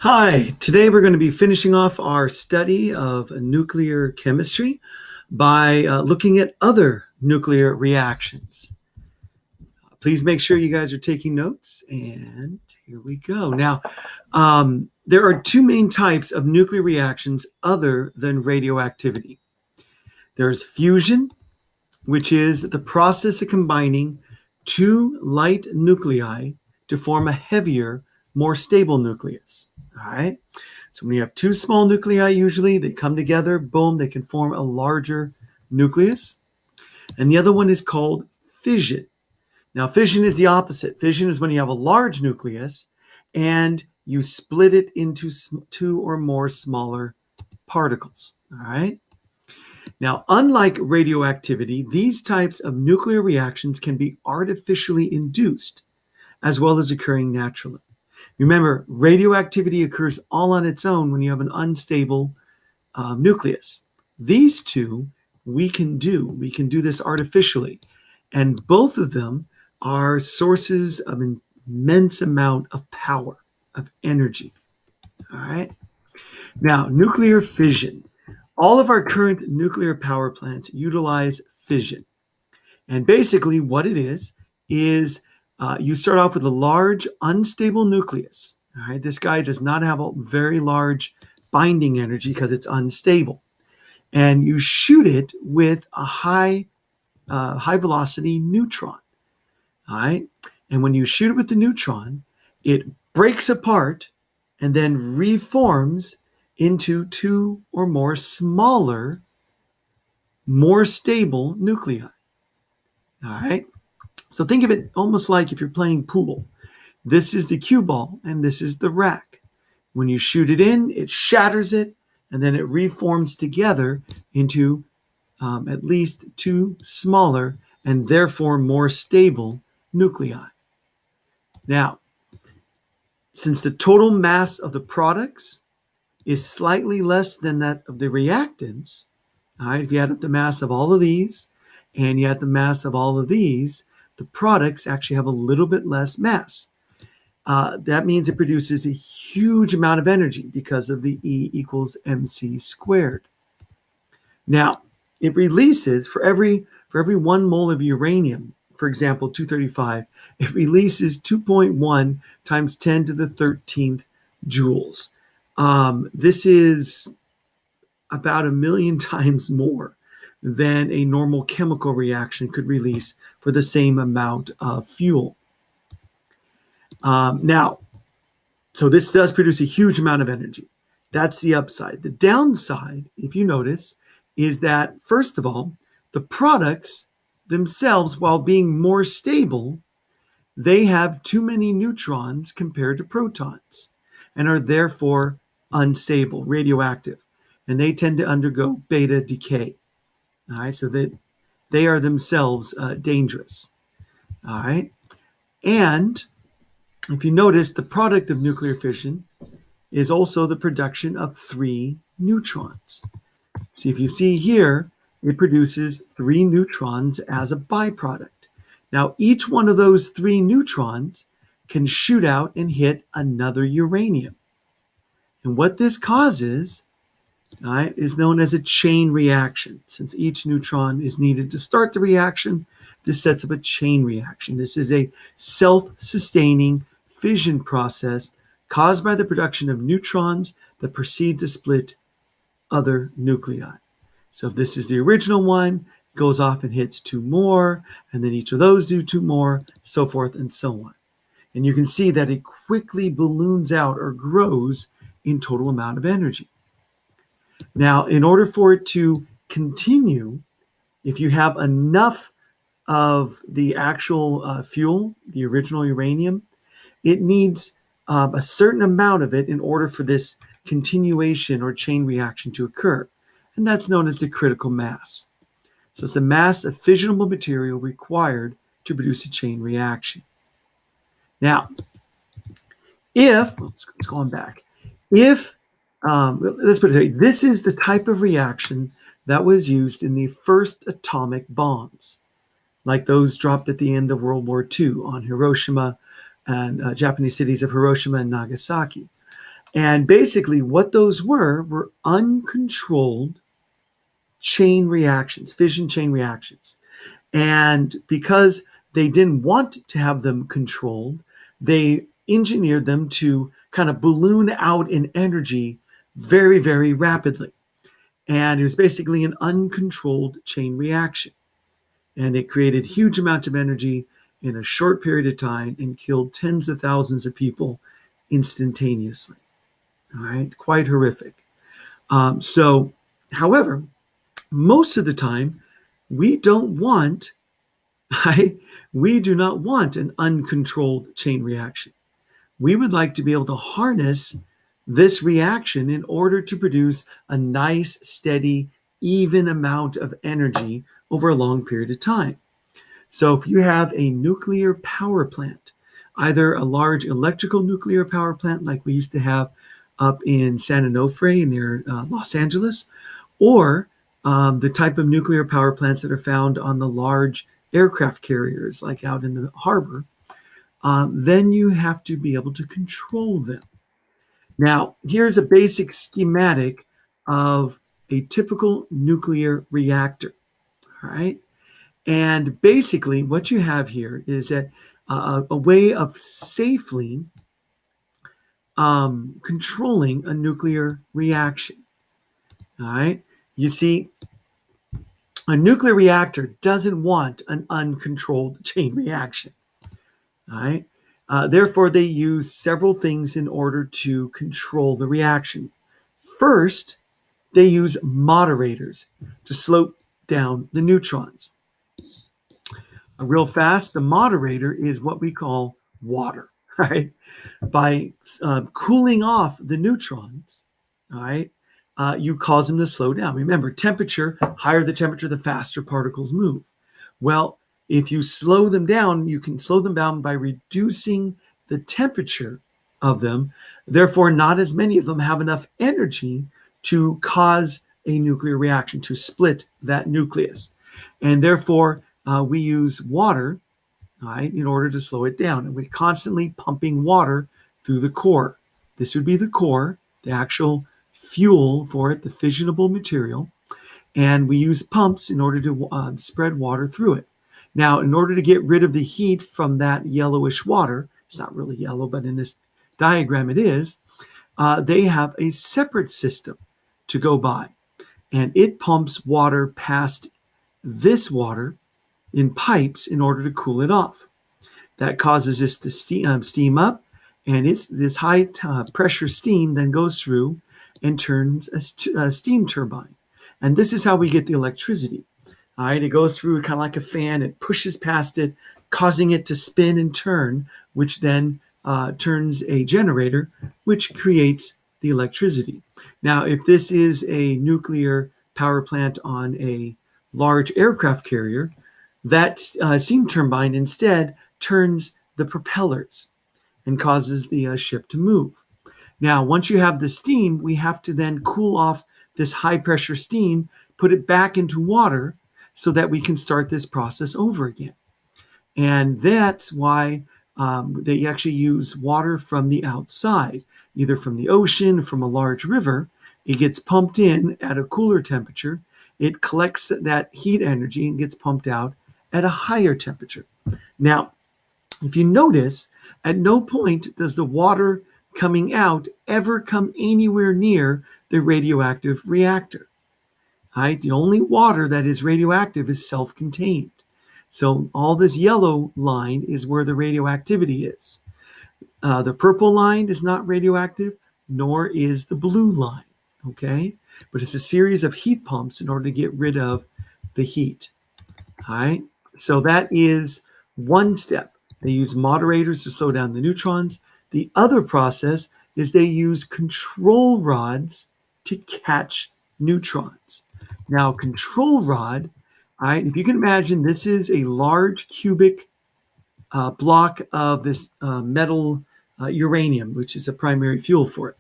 Hi, today we're going to be finishing off our study of nuclear chemistry by looking at other nuclear reactions. Please make sure you guys are taking notes, and here we go. Now, there are two main types of nuclear reactions other than radioactivity. There's fusion, which is the process of combining two light nuclei to form a heavier, more stable nucleus. All right. So when you have two small nuclei, usually they come together, boom, they can form a larger nucleus. And the other one is called fission. Now, fission is the opposite. Fission is when you have a large nucleus and you split it into two or more smaller particles. All right. Now, unlike radioactivity, these types of nuclear reactions can be artificially induced as well as occurring naturally. Remember, radioactivity occurs all on its own when you have an unstable nucleus. These two we can do. We can do this artificially. And both of them are sources of an immense amount of power, of energy. All right. Now, nuclear fission. All of our current nuclear power plants utilize fission. And basically what it is you start off with a large, unstable nucleus. All right, this guy does not have a very large binding energy because it's unstable. And you shoot it with a high velocity neutron. All right, and when you shoot it with the neutron, it breaks apart and then reforms into two or more smaller, more stable nuclei. All right. So think of it almost like if you're playing pool. This is the cue ball and this is the rack. When you shoot it in, it shatters it, and then it reforms together into at least two smaller and therefore more stable nuclei. Now, since the total mass of the products is slightly less than that of the reactants, all right, if you add up the mass of all of these and you add the mass of all of these, the products actually have a little bit less mass. That means it produces a huge amount of energy because of the E equals mc squared. Now, it releases for every 1 mole of uranium, for example, 235, it releases 2.1 times 10 to the 13th joules. This is about 1 million times more than a normal chemical reaction could release for the same amount of fuel. Now, so this does produce a huge amount of energy. That's the upside. The downside, if you notice, is that, first of all, the products themselves, while being more stable, they have too many neutrons compared to protons and are therefore unstable, radioactive, and they tend to undergo beta decay. All right, so that they are themselves dangerous. All right, and if you notice, the product of nuclear fission is also the production of 3 neutrons. See, if you see here, it produces 3 neutrons as a byproduct. Now, each one of those 3 neutrons can shoot out and hit another uranium. And what this causes is known as a chain reaction. Since each neutron is needed to start the reaction, this sets up a chain reaction. This is a self-sustaining fission process caused by the production of neutrons that proceed to split other nuclei. So if this is the original one, it goes off and hits 2 more, and then each of those do 2 more, so forth and so on. And you can see that it quickly balloons out or grows in total amount of energy. Now, in order for it to continue, if you have enough of the actual fuel, the original uranium, it needs a certain amount of it in order for this continuation or chain reaction to occur. And that's known as the critical mass. So it's the mass of fissionable material required to produce a chain reaction. Now, let's go on back. Let's put it this way, this is the type of reaction that was used in the first atomic bombs, like those dropped at the end of World War II on Hiroshima and Japanese cities of Hiroshima and Nagasaki. And basically what those were uncontrolled chain reactions, fission chain reactions. And because they didn't want to have them controlled, they engineered them to kind of balloon out in energy very, very rapidly. And it was basically an uncontrolled chain reaction. And it created huge amounts of energy in a short period of time and killed tens of thousands of people instantaneously. All right, quite horrific. However, most of the time, we don't want, right? We do not want an uncontrolled chain reaction. We would like to be able to harness this reaction in order to produce a nice, steady, even amount of energy over a long period of time. So if you have a nuclear power plant, either a large electrical nuclear power plant like we used to have up in San Onofre near Los Angeles, or the type of nuclear power plants that are found on the large aircraft carriers like out in the harbor, then you have to be able to control them. Now, here's a basic schematic of a typical nuclear reactor, all right? And basically what you have here is that a way of safely controlling a nuclear reaction, all right? You see, a nuclear reactor doesn't want an uncontrolled chain reaction, all right? Therefore, they use several things in order to control the reaction. First, they use moderators to slow down the neutrons. Real fast, the moderator is what we call water, right? By cooling off the neutrons, all right, you cause them to slow down. Remember, temperature, higher the temperature, the faster particles move. Well, if you slow them down, you can slow them down by reducing the temperature of them. Therefore, not as many of them have enough energy to cause a nuclear reaction, to split that nucleus. And therefore, we use water, right, in order to slow it down. And we're constantly pumping water through the core. This would be the core, the actual fuel for it, the fissionable material. And we use pumps in order to spread water through it. Now, in order to get rid of the heat from that yellowish water, it's not really yellow, but in this diagram it is, they have a separate system to go by. And it pumps water past this water in pipes in order to cool it off. That causes this to steam up, and this high pressure steam then goes through and turns a steam turbine. And this is how we get the electricity. All right, it goes through kind of like a fan, it pushes past it, causing it to spin and turn, which then turns a generator, which creates the electricity. Now, if this is a nuclear power plant on a large aircraft carrier, that steam turbine instead turns the propellers and causes the ship to move. Now, once you have the steam, we have to then cool off this high pressure steam, put it back into water so that we can start this process over again. And that's why they actually use water from the outside, either from the ocean, from a large river. It gets pumped in at a cooler temperature. It collects that heat energy and gets pumped out at a higher temperature. Now, if you notice, at no point does the water coming out ever come anywhere near the radioactive reactor. Right? The only water that is radioactive is self-contained. So all this yellow line is where the radioactivity is. The purple line is not radioactive, nor is the blue line, okay? But it's a series of heat pumps in order to get rid of the heat, all right? So that is one step. They use moderators to slow down the neutrons. The other process is they use control rods to catch neutrons. Now, control rod, all right, if you can imagine, this is a large cubic block of this metal uranium, which is a primary fuel for it.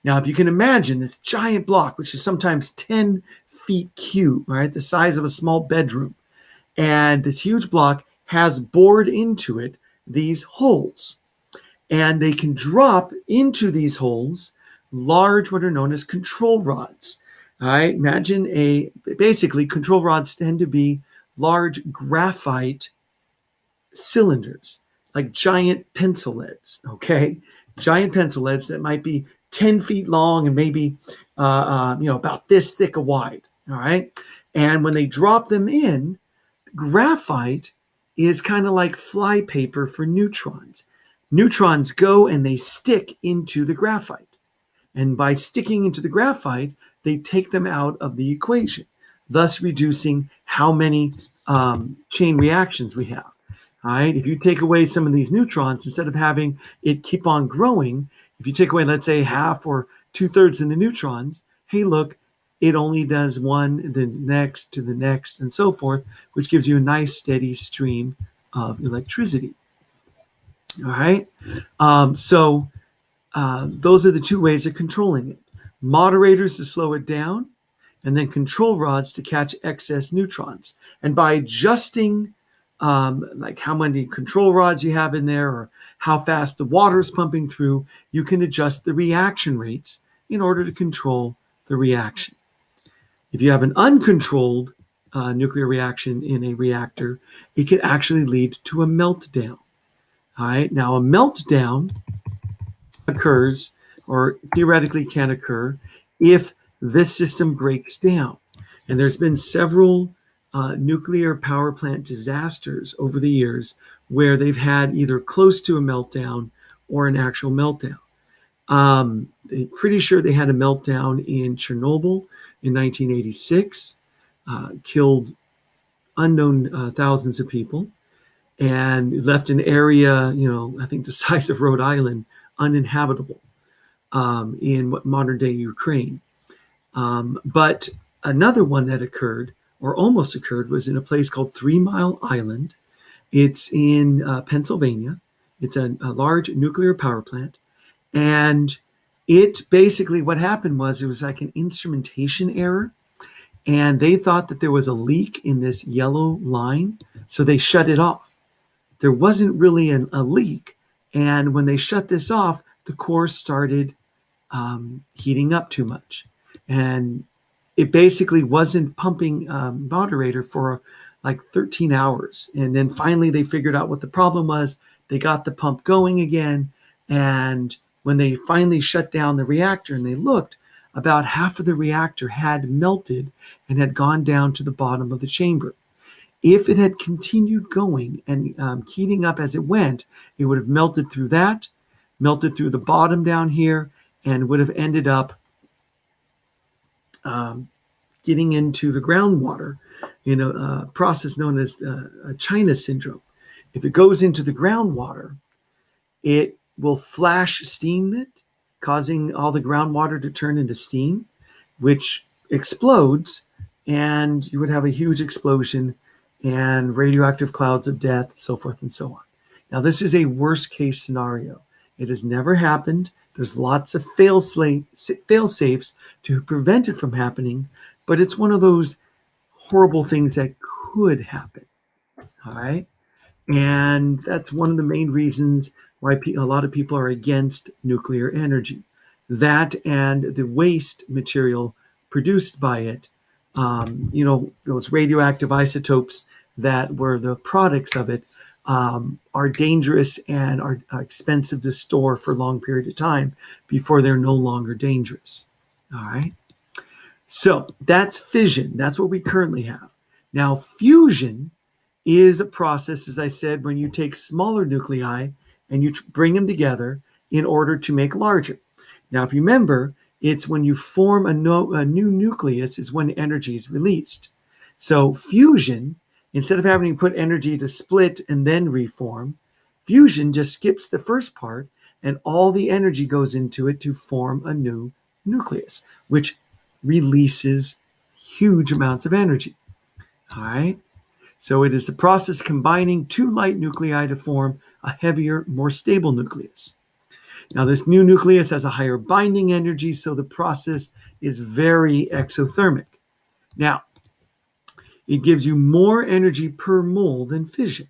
Now, if you can imagine this giant block, which is sometimes 10 feet cube, right, the size of a small bedroom, and this huge block has bored into it these holes. And they can drop into these holes large, what are known as control rods. All right, imagine basically control rods tend to be large graphite cylinders, like giant pencil leads, okay? Giant pencil leads that might be 10 feet long and maybe, about this thick wide, all right? And when they drop them in, graphite is kind of like flypaper for neutrons. Neutrons go and they stick into the graphite. And by sticking into the graphite, they take them out of the equation, thus reducing how many chain reactions we have. All right. If you take away some of these neutrons, instead of having it keep on growing, if you take away, let's say, half or 2/3 in the neutrons, hey, look, it only does one, the next to the next, and so forth, which gives you a nice steady stream of electricity. All right. Those are the two ways of controlling it. Moderators to slow it down, and then control rods to catch excess neutrons. And by adjusting like how many control rods you have in there or how fast the water is pumping through, you can adjust the reaction rates in order to control the reaction. If you have an uncontrolled nuclear reaction in a reactor, it can actually lead to a meltdown. All right. Now, a meltdown occurs, or theoretically can occur, if this system breaks down. And there's been several nuclear power plant disasters over the years where they've had either close to a meltdown or an actual meltdown. I'm pretty sure they had a meltdown in Chernobyl in 1986, killed unknown thousands of people, and left an area, I think the size of Rhode Island, uninhabitable in what modern day Ukraine. But another one that occurred, or almost occurred, was in a place called 3 Mile Island. It's in Pennsylvania. It's a large nuclear power plant. And it basically, what happened was it was like an instrumentation error. And they thought that there was a leak in this yellow line, so they shut it off. There wasn't really a leak. And when they shut this off, the core started heating up too much. And it basically wasn't pumping moderator for like 13 hours. And then finally they figured out what the problem was. They got the pump going again. And when they finally shut down the reactor and they looked, about half of the reactor had melted and had gone down to the bottom of the chamber. If it had continued going and heating up as it went, it would have melted through that, melted through the bottom down here, and would have ended up getting into the groundwater in a process known as China syndrome. If it goes into the groundwater, it will flash steam it, causing all the groundwater to turn into steam, which explodes, and you would have a huge explosion and radioactive clouds of death, so forth and so on. Now, this is a worst case scenario. It has never happened. There's lots of fail safes to prevent it from happening, but it's one of those horrible things that could happen. All right. And that's one of the main reasons why a lot of people are against nuclear energy. That and the waste material produced by it, those radioactive isotopes that were the products of it, are dangerous and are expensive to store for a long period of time before they're no longer dangerous. All right. So that's fission. That's what we currently have. Now, fusion is a process, as I said, when you take smaller nuclei and you bring them together in order to make larger. Now, if you remember, it's when you form a new nucleus is when energy is released. So fusion, instead of having to put energy to split and then reform, fusion just skips the first part and all the energy goes into it to form a new nucleus, which releases huge amounts of energy. All right. So it is a process combining two light nuclei to form a heavier, more stable nucleus. Now, this new nucleus has a higher binding energy, so the process is very exothermic. Now, it gives you more energy per mole than fission.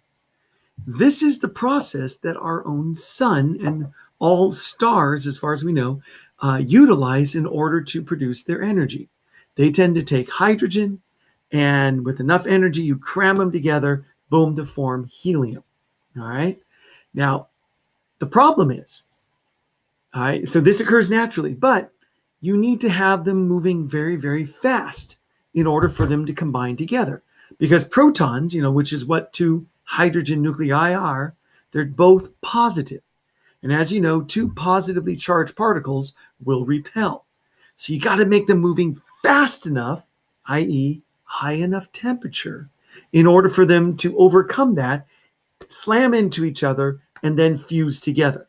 This is the process that our own sun and all stars, as far as we know, utilize in order to produce their energy. They tend to take hydrogen, and with enough energy, you cram them together, boom, to form helium. All right. Now, the problem is, all right, so this occurs naturally, but you need to have them moving very, very fast in order for them to combine together. Because protons, which is what two hydrogen nuclei are, they're both positive. And as you know, two positively charged particles will repel. So you got to make them moving fast enough, i.e., high enough temperature, in order for them to overcome that, slam into each other, and then fuse together.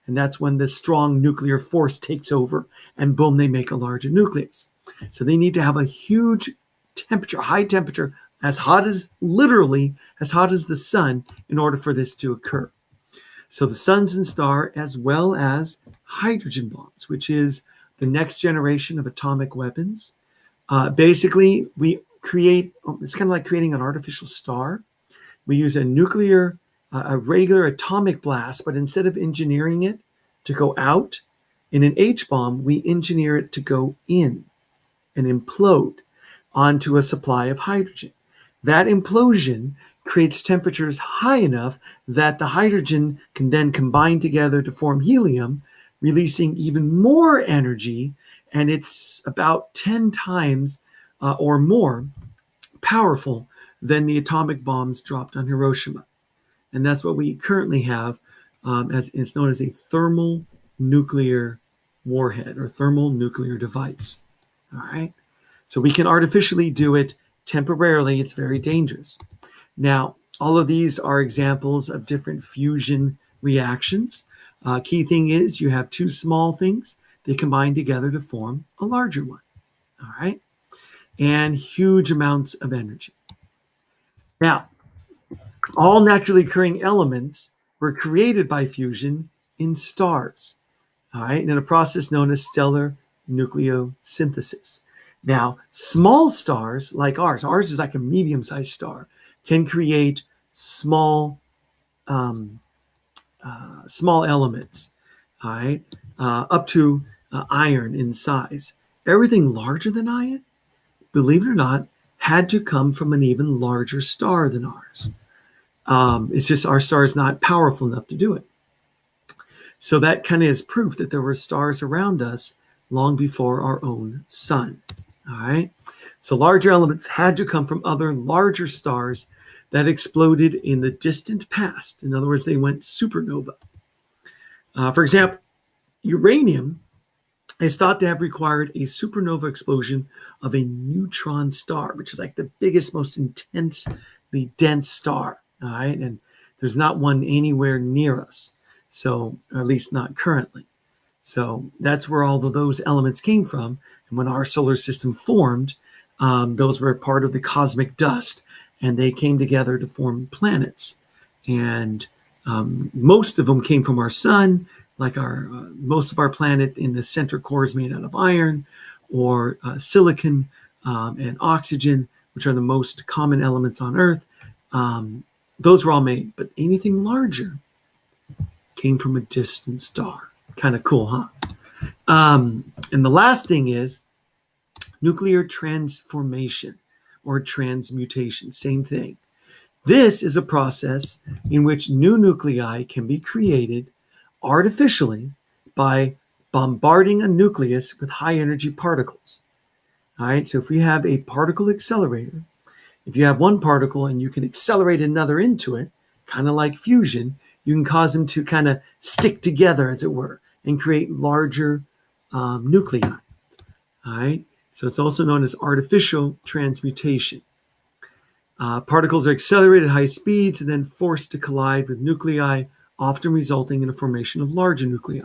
And that's when the strong nuclear force takes over, and boom, they make a larger nucleus. So they need to have a huge temperature, high temperature, literally as hot as the sun, in order for this to occur. So the suns and stars, as well as hydrogen bombs, which is the next generation of atomic weapons. Basically, we create, it's kind of like creating an artificial star. We use a regular atomic blast, but instead of engineering it to go out in an H-bomb, we engineer it to go in and implode onto a supply of hydrogen. That implosion creates temperatures high enough that the hydrogen can then combine together to form helium, releasing even more energy, and it's about 10 times or more powerful than the atomic bombs dropped on Hiroshima. And that's what we currently have, as it's known as a thermal nuclear warhead or thermal nuclear device. All right. So we can artificially do it temporarily. It's very dangerous. Now, all of these are examples of different fusion reactions. Key thing is you have two small things. They combine together to form a larger one. All right. And huge amounts of energy. Now, all naturally occurring elements were created by fusion in stars, all right, in a process known as stellar nucleosynthesis. Now, small stars like ours is like a medium-sized star, can create small elements, all right, up to iron in size. Everything larger than iron, believe it or not, had to come from an even larger star than ours. It's just our star is not powerful enough to do it. So that kind of is proof that there were stars around us long before our own sun. All right. So larger elements had to come from other larger stars that exploded in the distant past. In other words, they went supernova. For example, uranium is thought to have required a supernova explosion of a neutron star, which is like the biggest, most intensely dense star. All right. And there's not one anywhere near us. So, or at least not currently. So that's where all of those elements came from. And when our solar system formed, those were part of the cosmic dust, and they came together to form planets. And most of them came from our sun, like most of our planet in the center core is made out of iron or silicon and oxygen, which are the most common elements on Earth. Those were all made, but anything larger came from a distant star. Kind of cool, huh? And the last thing is nuclear transformation or transmutation. Same thing. This is a process in which new nuclei can be created artificially by bombarding a nucleus with high energy particles. All right, so if we have a particle accelerator, if you have one particle and you can accelerate another into it, kind of like fusion, you can cause them to kind of stick together, as it were, and create larger nuclei. All right, so it's also known as artificial transmutation. Particles are accelerated at high speeds and then forced to collide with nuclei, often resulting in a formation of larger nuclei.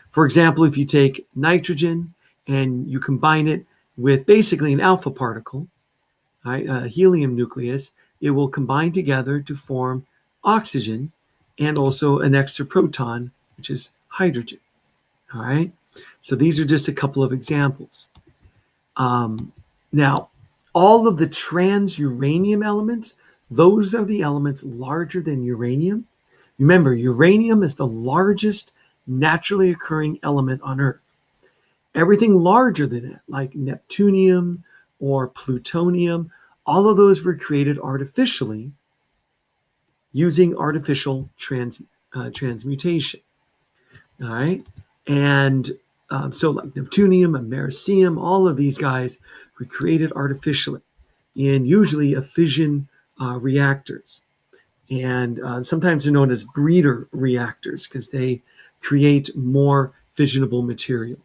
For example, if you take nitrogen and you combine it with basically an alpha particle, right, a helium nucleus, it will combine together to form oxygen and also an extra proton, which is hydrogen. All right, so these are just a couple of examples. Now, all of the trans-uranium elements, those are the elements larger than uranium. Remember, uranium is the largest naturally occurring element on Earth. Everything larger than it, like neptunium or plutonium, all of those were created artificially using artificial transmutation. All right. And so like neptunium, americium, all of these guys were created artificially in usually a fission reactors. And sometimes they're known as breeder reactors because they create more fissionable material.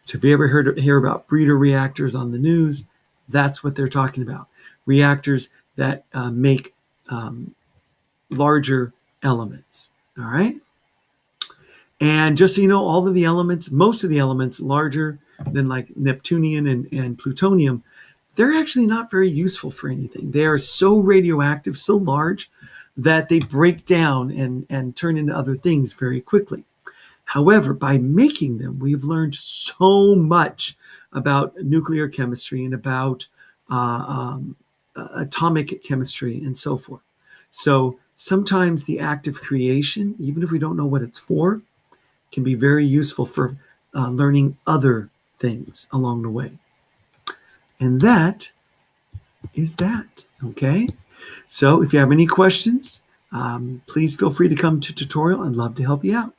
So if you ever hear about breeder reactors on the news, that's what they're talking about. Reactors that make larger elements. All right. And just so you know, all of the elements, most of the elements larger than like Neptunium and plutonium, they're actually not very useful for anything. They are so radioactive, so large, that they break down and turn into other things very quickly. However, by making them, we've learned so much about nuclear chemistry and about atomic chemistry and so forth. So sometimes the act of creation, even if we don't know what it's for, can be very useful for learning other things along the way. And that is that, okay? So if you have any questions, please feel free to come to tutorial. I'd love to help you out.